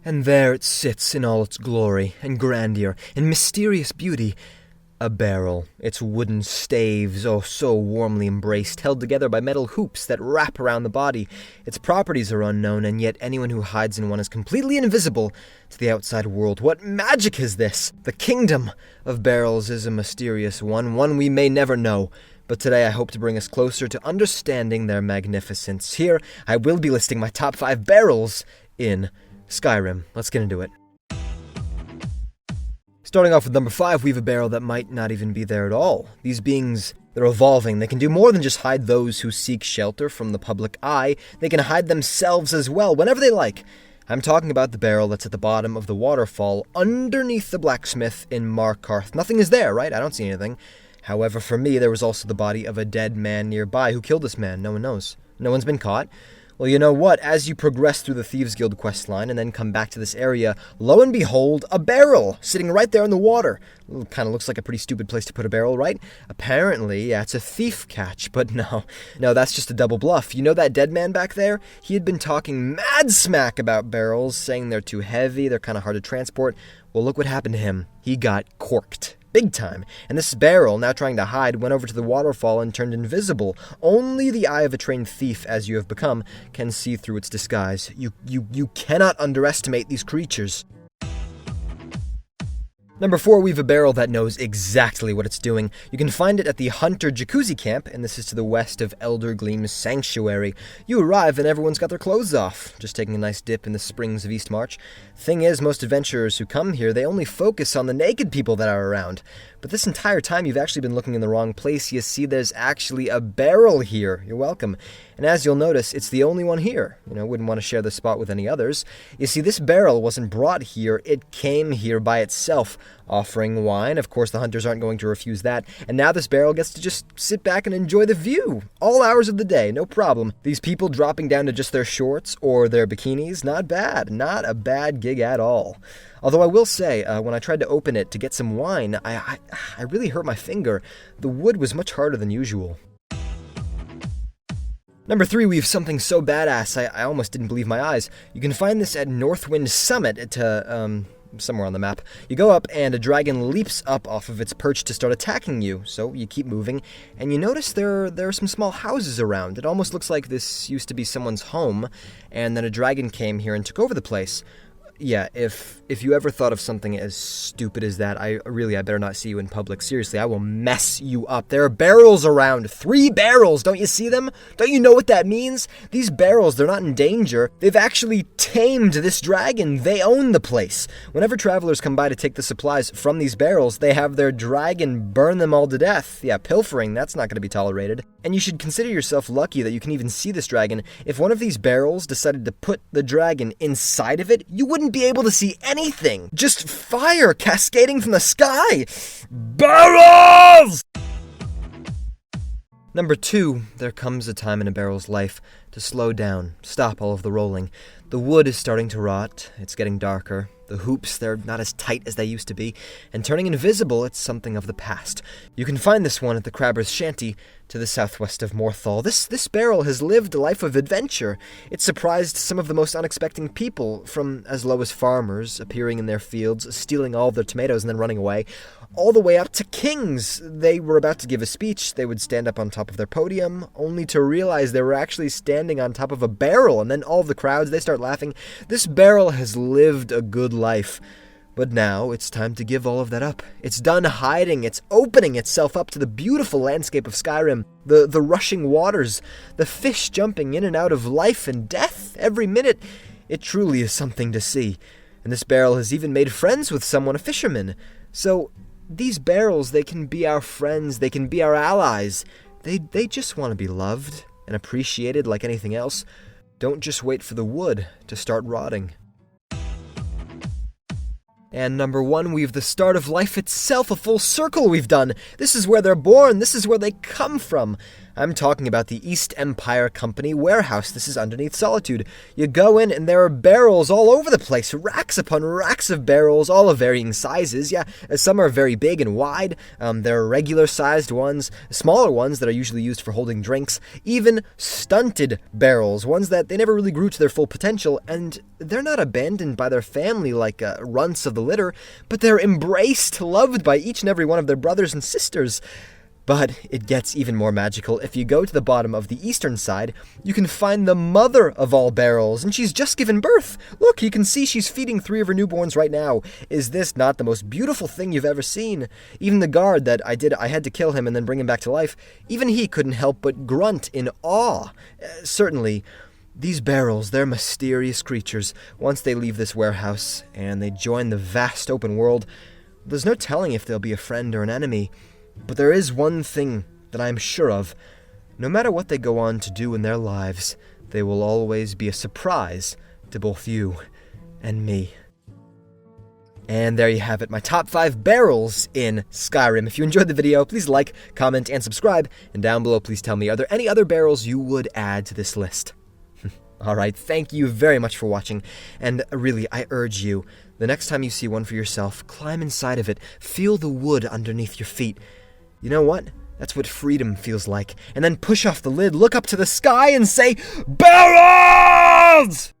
And there it sits in all its glory and grandeur and mysterious beauty. A barrel, its wooden staves, oh so warmly embraced, held together by metal hoops that wrap around the body. Its properties are unknown, and yet anyone who hides in one is completely invisible to the outside world. What magic is this? The kingdom of barrels is a mysterious one we may never know. But today I hope to bring us closer to understanding their magnificence. Here, I will be listing my top 5 barrels in Skyrim. Let's get into it. Starting off with number 5, we have a barrel that might not even be there at all. These beings, they're evolving. They can do more than just hide those who seek shelter from the public eye. They can hide themselves as well, whenever they like. I'm talking about the barrel that's at the bottom of the waterfall, underneath the blacksmith in Markarth. Nothing is there, right? I don't see anything. However, for me, there was also the body of a dead man nearby. Who killed this man? No one knows. No one's been caught. Well, you know what? As you progress through the Thieves Guild questline and then come back to this area, lo and behold, a barrel sitting right there in the water. Kind of looks like a pretty stupid place to put a barrel, right? Apparently, yeah, it's a thief catch, but no, that's just a double bluff. You know that dead man back there? He had been talking mad smack about barrels, saying they're too heavy, they're kind of hard to transport. Well, look what happened to him. He got corked. Big time. And this barrel, now trying to hide, went over to the waterfall and turned invisible. Only the eye of a trained thief, as you have become, can see through its disguise. You cannot underestimate these creatures. Number 4, we have a barrel that knows exactly what it's doing. You can find it at the Hunter Jacuzzi Camp, and this is to the west of Elder Gleam's Sanctuary. You arrive and everyone's got their clothes off, just taking a nice dip in the springs of Eastmarch. Thing is, most adventurers who come here, they only focus on the naked people that are around. But this entire time, you've actually been looking in the wrong place. You see there's actually a barrel here. You're welcome. And as you'll notice, it's the only one here. Wouldn't want to share the spot with any others. You see, this barrel wasn't brought here. It came here by itself, offering wine. Of course, the hunters aren't going to refuse that. And now this barrel gets to just sit back and enjoy the view. All hours of the day, no problem. These people dropping down to just their shorts or their bikinis, not bad. Not a bad gig at all. Although I will say, when I tried to open it to get some wine, I really hurt my finger. The wood was much harder than usual. Number 3, we have something so badass, I almost didn't believe my eyes. You can find this at Northwind Summit somewhere on the map. You go up, and a dragon leaps up off of its perch to start attacking you. So you keep moving, and you notice there are some small houses around. It almost looks like this used to be someone's home, and then a dragon came here and took over the place. Yeah, if you ever thought of something as stupid as that, I better not see you in public. Seriously, I will mess you up. There are barrels around. 3 barrels. Don't you see them? Don't you know what that means? These barrels, they're not in danger. They've actually tamed this dragon. They own the place. Whenever travelers come by to take the supplies from these barrels, they have their dragon burn them all to death. Yeah, pilfering, that's not going to be tolerated. And you should consider yourself lucky that you can even see this dragon. If one of these barrels decided to put the dragon inside of it, you wouldn't be able to see anything. Just fire cascading from the sky. Barrels! Number 2, there comes a time in a barrel's life to slow down, stop all of the rolling. The wood is starting to rot, it's getting darker. The hoops, they're not as tight as they used to be, and turning invisible, it's something of the past. You can find this one at the Crabber's Shanty to the southwest of Morthal. This barrel has lived a life of adventure. It surprised some of the most unexpected people, from as low as farmers appearing in their fields, stealing all of their tomatoes and then running away, all the way up to kings. They were about to give a speech, they would stand up on top of their podium, only to realize they were actually standing on top of a barrel, and then all of the crowds, they start laughing. This barrel has lived a good life. But now it's time to give all of that up. It's done hiding. It's opening itself up to the beautiful landscape of Skyrim. The rushing waters, the fish jumping in and out of life and death every minute. It truly is something to see. And this barrel has even made friends with someone, a fisherman. So these barrels, they can be our friends. They can be our allies. They just want to be loved and appreciated like anything else. Don't just wait for the wood to start rotting. And number 1, we've the start of life itself, a full circle we've done. This is where they're born, this is where they come from. I'm talking about the East Empire Company warehouse. This is underneath Solitude. You go in and there are barrels all over the place, racks upon racks of barrels, all of varying sizes. Yeah, some are very big and wide. There are regular-sized ones, smaller ones that are usually used for holding drinks, even stunted barrels, ones that they never really grew to their full potential, and they're not abandoned by their family like runts of the litter, but they're embraced, loved by each and every one of their brothers and sisters. But it gets even more magical. If you go to the bottom of the eastern side, you can find the mother of all barrels, and she's just given birth. Look, you can see she's feeding 3 of her newborns right now. Is this not the most beautiful thing you've ever seen? Even the guard that I had to kill him and then bring him back to life, even he couldn't help but grunt in awe. Certainly, these barrels, they're mysterious creatures. Once they leave this warehouse and they join the vast open world, there's no telling if they'll be a friend or an enemy. But there is one thing that I am sure of. No matter what they go on to do in their lives, they will always be a surprise to both you and me. And there you have it, my top 5 barrels in Skyrim. If you enjoyed the video, please like, comment, and subscribe. And down below, please tell me, are there any other barrels you would add to this list? Alright, thank you very much for watching. And really, I urge you, the next time you see one for yourself, climb inside of it, feel the wood underneath your feet. You know what? That's what freedom feels like. And then push off the lid, look up to the sky, and say, "Barrels!"